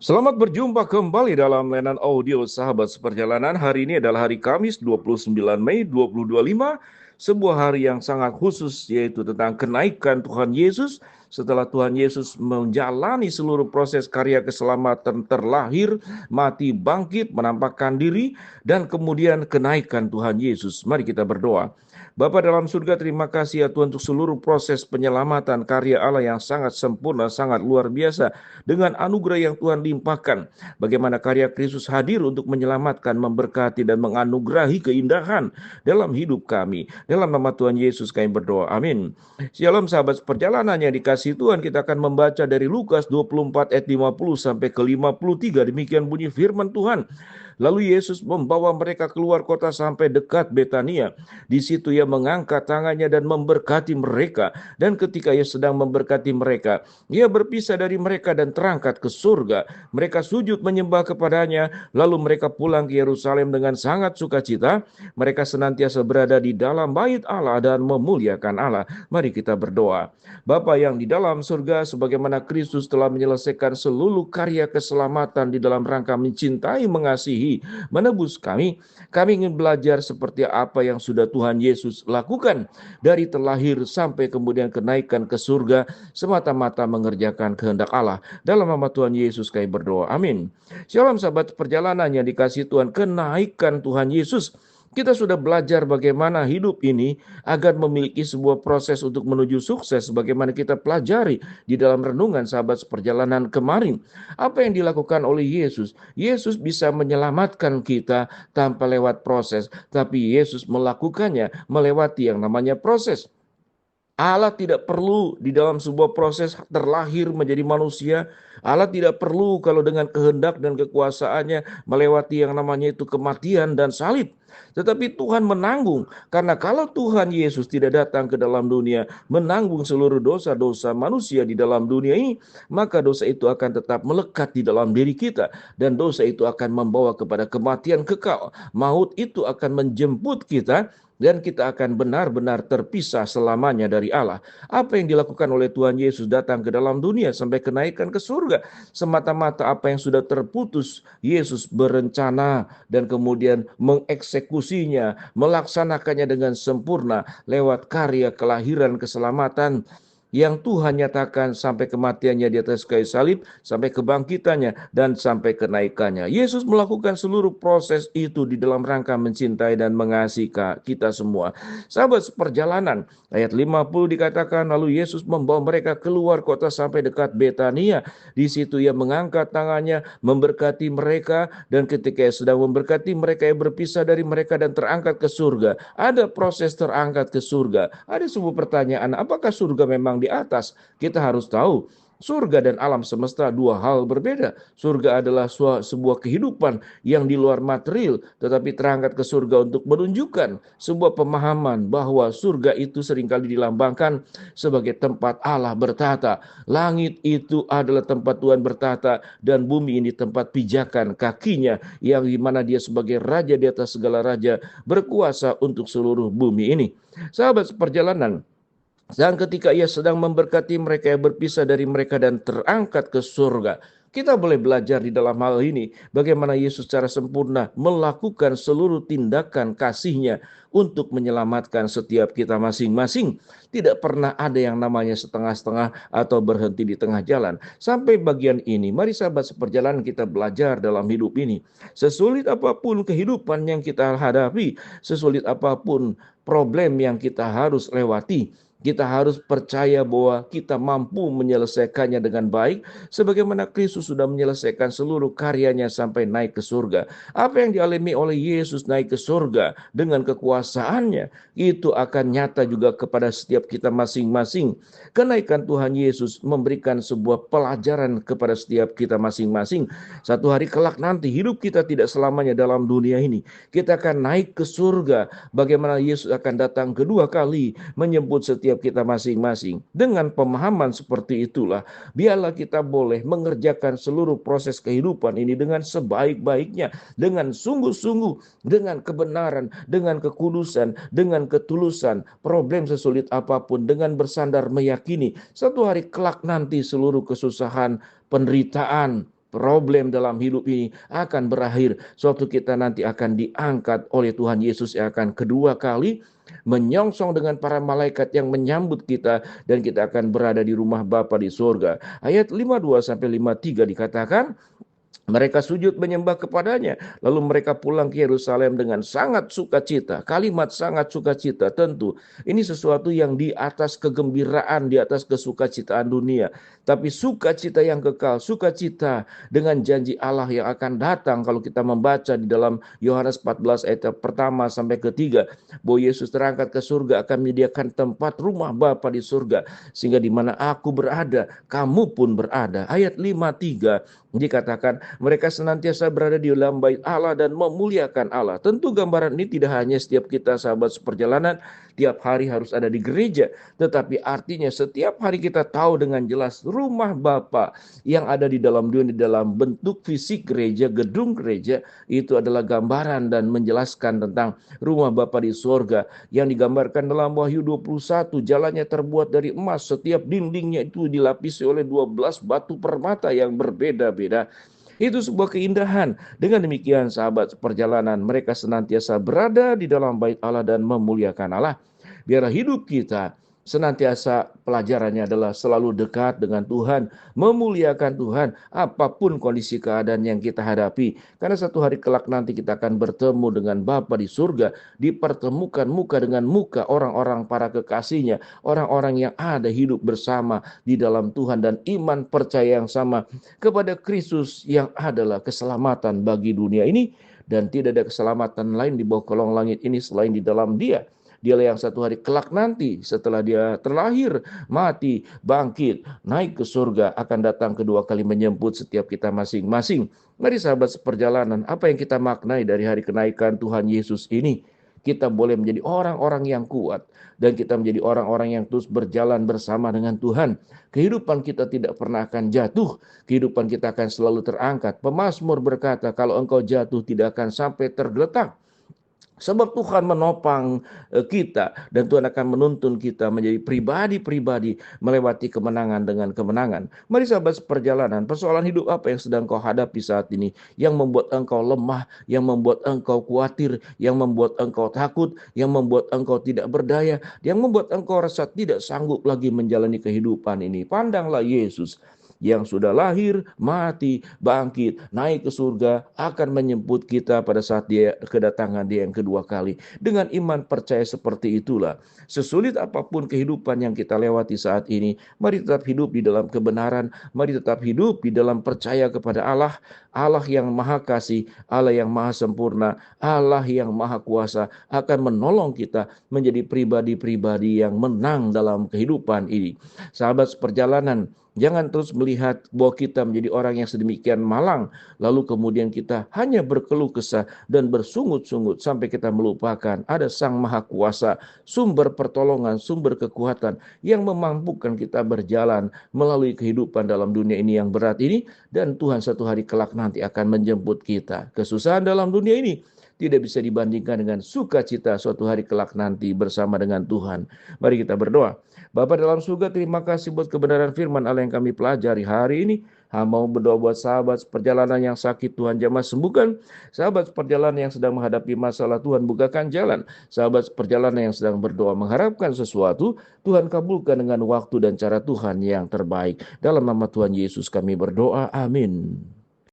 Selamat berjumpa kembali dalam layanan audio Sahabat Seperjalanan. Hari ini adalah hari Kamis 29 Mei 2025, sebuah hari yang sangat khusus yaitu tentang kenaikan Tuhan Yesus. Setelah Tuhan Yesus menjalani seluruh proses karya keselamatan, terlahir, mati, bangkit, menampakkan diri, dan kemudian kenaikan Tuhan Yesus. Mari kita berdoa. Bapa dalam surga, terima kasih ya Tuhan untuk seluruh proses penyelamatan karya Allah yang sangat sempurna, sangat luar biasa. Dengan anugerah yang Tuhan limpahkan, bagaimana karya Kristus hadir untuk menyelamatkan, memberkati, dan menganugerahi keindahan dalam hidup kami. Dalam nama Tuhan Yesus kami berdoa, amin. Shalom sahabat perjalanan yang dikasihi Tuhan, kita akan membaca dari Lukas 24 ayat 50 sampai ke 53. Demikian bunyi firman Tuhan. Lalu Yesus membawa mereka keluar kota sampai dekat Betania. Di situ ia mengangkat tangannya dan memberkati mereka. Dan ketika ia sedang memberkati mereka, ia berpisah dari mereka dan terangkat ke surga. Mereka sujud menyembah kepadanya, lalu mereka pulang ke Yerusalem dengan sangat sukacita. Mereka senantiasa berada di dalam bait Allah dan memuliakan Allah. Mari kita berdoa. Bapa yang di dalam surga, sebagaimana Kristus telah menyelesaikan seluruh karya keselamatan di dalam rangka mencintai, mengasihi, menebus kami ingin belajar seperti apa yang sudah Tuhan Yesus lakukan dari terlahir sampai kemudian kenaikan ke surga, semata-mata mengerjakan kehendak Allah. Dalam nama Tuhan Yesus kami berdoa, amin. Shalom sahabat perjalanan yang dikasihi Tuhan, kenaikan Tuhan Yesus. Kita sudah belajar bagaimana hidup ini agar memiliki sebuah proses untuk menuju sukses, bagaimana kita pelajari di dalam renungan sahabat seperjalanan kemarin. Apa yang dilakukan oleh Yesus? Yesus bisa menyelamatkan kita tanpa lewat proses, tapi Yesus melakukannya melewati yang namanya proses. Allah tidak perlu di dalam sebuah proses terlahir menjadi manusia. Allah tidak perlu kalau dengan kehendak dan kekuasaannya melewati yang namanya itu kematian dan salib. Tetapi Tuhan menanggung. Karena kalau Tuhan Yesus tidak datang ke dalam dunia, menanggung seluruh dosa-dosa manusia di dalam dunia ini, maka dosa itu akan tetap melekat di dalam diri kita. Dan dosa itu akan membawa kepada kematian kekal. Maut itu akan menjemput kita, dan kita akan benar-benar terpisah selamanya dari Allah. Apa yang dilakukan oleh Tuhan Yesus datang ke dalam dunia sampai kenaikan ke surga, semata-mata apa yang sudah terputus, Yesus berencana dan kemudian mengeksekusinya, melaksanakannya dengan sempurna lewat karya kelahiran keselamatan yang Tuhan nyatakan sampai kematiannya di atas kayu salib, sampai kebangkitannya, dan sampai kenaikannya. Yesus melakukan seluruh proses itu di dalam rangka mencintai dan mengasihi kita semua. Sahabat seperjalanan, ayat 50 dikatakan, lalu Yesus membawa mereka keluar kota sampai dekat Betania. Di situ ia mengangkat tangannya, memberkati mereka, dan ketika ia sedang memberkati mereka, ia berpisah dari mereka dan terangkat ke surga. Ada proses terangkat ke surga. Ada sebuah pertanyaan, apakah surga memang di atas? Kita harus tahu, surga dan alam semesta dua hal berbeda. Surga adalah sebuah kehidupan yang di luar material, tetapi terangkat ke surga untuk menunjukkan sebuah pemahaman bahwa surga itu seringkali dilambangkan sebagai tempat Allah bertata. Langit itu adalah tempat Tuhan bertata, dan bumi ini tempat pijakan kakinya, yang dimana dia sebagai raja di atas segala raja, berkuasa untuk seluruh bumi ini. Sahabat seperjalanan, dan ketika ia sedang memberkati mereka, yang berpisah dari mereka dan terangkat ke surga. Kita boleh belajar di dalam hal ini bagaimana Yesus secara sempurna melakukan seluruh tindakan kasih-Nya untuk menyelamatkan setiap kita masing-masing. Tidak pernah ada yang namanya setengah-setengah atau berhenti di tengah jalan. Sampai bagian ini, mari sahabat seperjalanan kita belajar dalam hidup ini. Sesulit apapun kehidupan yang kita hadapi, sesulit apapun problem yang kita harus lewati, kita harus percaya bahwa kita mampu menyelesaikannya dengan baik, sebagaimana Kristus sudah menyelesaikan seluruh karyanya sampai naik ke surga. Apa yang dialami oleh Yesus naik ke surga dengan kekuasaannya, itu akan nyata juga kepada setiap kita masing-masing. Kenaikan Tuhan Yesus memberikan sebuah pelajaran kepada setiap kita masing-masing. Satu hari kelak nanti, hidup kita tidak selamanya dalam dunia ini. Kita akan naik ke surga. Bagaimana Yesus akan datang kedua kali menjemput setiap kita masing-masing. Dengan pemahaman seperti itulah, biarlah kita boleh mengerjakan seluruh proses kehidupan ini dengan sebaik-baiknya, dengan sungguh-sungguh, dengan kebenaran, dengan kekudusan, dengan ketulusan. Problem sesulit apapun, dengan bersandar meyakini satu hari kelak nanti seluruh kesusahan, penderitaan, problem dalam hidup ini akan berakhir. Suatu kita nanti akan diangkat oleh Tuhan Yesus yang akan kedua kali menyongsong dengan para malaikat yang menyambut kita, dan kita akan berada di rumah Bapa di surga. Ayat 52 sampai 53 dikatakan, mereka sujud menyembah kepadanya. Lalu mereka pulang ke Yerusalem dengan sangat sukacita. Kalimat sangat sukacita tentu. Ini sesuatu yang di atas kegembiraan, di atas kesukacitaan dunia. Tapi sukacita yang kekal, sukacita dengan janji Allah yang akan datang. Kalau kita membaca di dalam Yohanes 14 ayat pertama sampai ketiga, bahwa Yesus terangkat ke surga akan menyediakan tempat rumah Bapa di surga. Sehingga di mana aku berada, kamu pun berada. Ayat 53 dikatakan mereka senantiasa berada di dalam bait Allah dan memuliakan Allah. Tentu gambaran ini tidak hanya setiap kita sahabat seperjalanan tiap hari harus ada di gereja, tetapi artinya setiap hari kita tahu dengan jelas rumah Bapa yang ada di dalam dunia, di dalam bentuk fisik gereja, gedung gereja, itu adalah gambaran dan menjelaskan tentang rumah Bapa di surga yang digambarkan dalam Wahyu 21. Jalannya terbuat dari emas, setiap dindingnya itu dilapisi oleh 12 batu permata yang berbeda-beda. Itu sebuah keindahan. Dengan demikian sahabat perjalanan, mereka senantiasa berada di dalam bait Allah dan memuliakan Allah. Biarlah hidup kita senantiasa pelajarannya adalah selalu dekat dengan Tuhan, memuliakan Tuhan, apapun kondisi keadaan yang kita hadapi. Karena satu hari kelak nanti kita akan bertemu dengan Bapa di surga, dipertemukan muka dengan muka orang-orang para kekasihnya, orang-orang yang ada hidup bersama di dalam Tuhan dan iman percaya yang sama kepada Kristus yang adalah keselamatan bagi dunia ini, dan tidak ada keselamatan lain di bawah kolong langit ini selain di dalam Dia. Dialah yang satu hari kelak nanti setelah dia terlahir, mati, bangkit, naik ke surga, akan datang kedua kali menjemput setiap kita masing-masing. Mari sahabat seperjalanan, apa yang kita maknai dari hari kenaikan Tuhan Yesus ini? Kita boleh menjadi orang-orang yang kuat, dan kita menjadi orang-orang yang terus berjalan bersama dengan Tuhan. Kehidupan kita tidak pernah akan jatuh, kehidupan kita akan selalu terangkat. Pemazmur berkata, kalau engkau jatuh tidak akan sampai tergeletak. Sebab Tuhan menopang kita, dan Tuhan akan menuntun kita menjadi pribadi-pribadi melewati kemenangan dengan kemenangan. Mari sahabat seperjalanan, persoalan hidup apa yang sedang kau hadapi saat ini, yang membuat engkau lemah, yang membuat engkau khawatir, yang membuat engkau takut, yang membuat engkau tidak berdaya, yang membuat engkau rasa tidak sanggup lagi menjalani kehidupan ini. Pandanglah Yesus yang sudah lahir, mati, bangkit, naik ke surga, akan menjemput kita pada saat dia kedatangan dia yang kedua kali. Dengan iman percaya seperti itulah, sesulit apapun kehidupan yang kita lewati saat ini, mari tetap hidup di dalam kebenaran, mari tetap hidup di dalam percaya kepada Allah, Allah yang maha kasih, Allah yang maha sempurna, Allah yang maha kuasa akan menolong kita menjadi pribadi-pribadi yang menang dalam kehidupan ini. Sahabat seperjalanan, jangan terus melihat bahwa kita menjadi orang yang sedemikian malang, lalu kemudian kita hanya berkeluh kesah dan bersungut-sungut sampai kita melupakan ada Sang Maha Kuasa, sumber pertolongan, sumber kekuatan yang memampukan kita berjalan melalui kehidupan dalam dunia ini yang berat ini, dan Tuhan satu hari kelak nanti akan menjemput kita. Kesusahan dalam dunia ini tidak bisa dibandingkan dengan sukacita suatu hari kelak nanti bersama dengan Tuhan. Mari kita berdoa. Bapa dalam surga, terima kasih buat kebenaran firman Allah yang kami pelajari hari ini. Mau berdoa buat sahabat perjalanan yang sakit, Tuhan jamah sembuhkan. Sahabat perjalanan yang sedang menghadapi masalah, Tuhan bukakan jalan. Sahabat perjalanan yang sedang berdoa mengharapkan sesuatu, Tuhan kabulkan dengan waktu dan cara Tuhan yang terbaik. Dalam nama Tuhan Yesus kami berdoa, amin.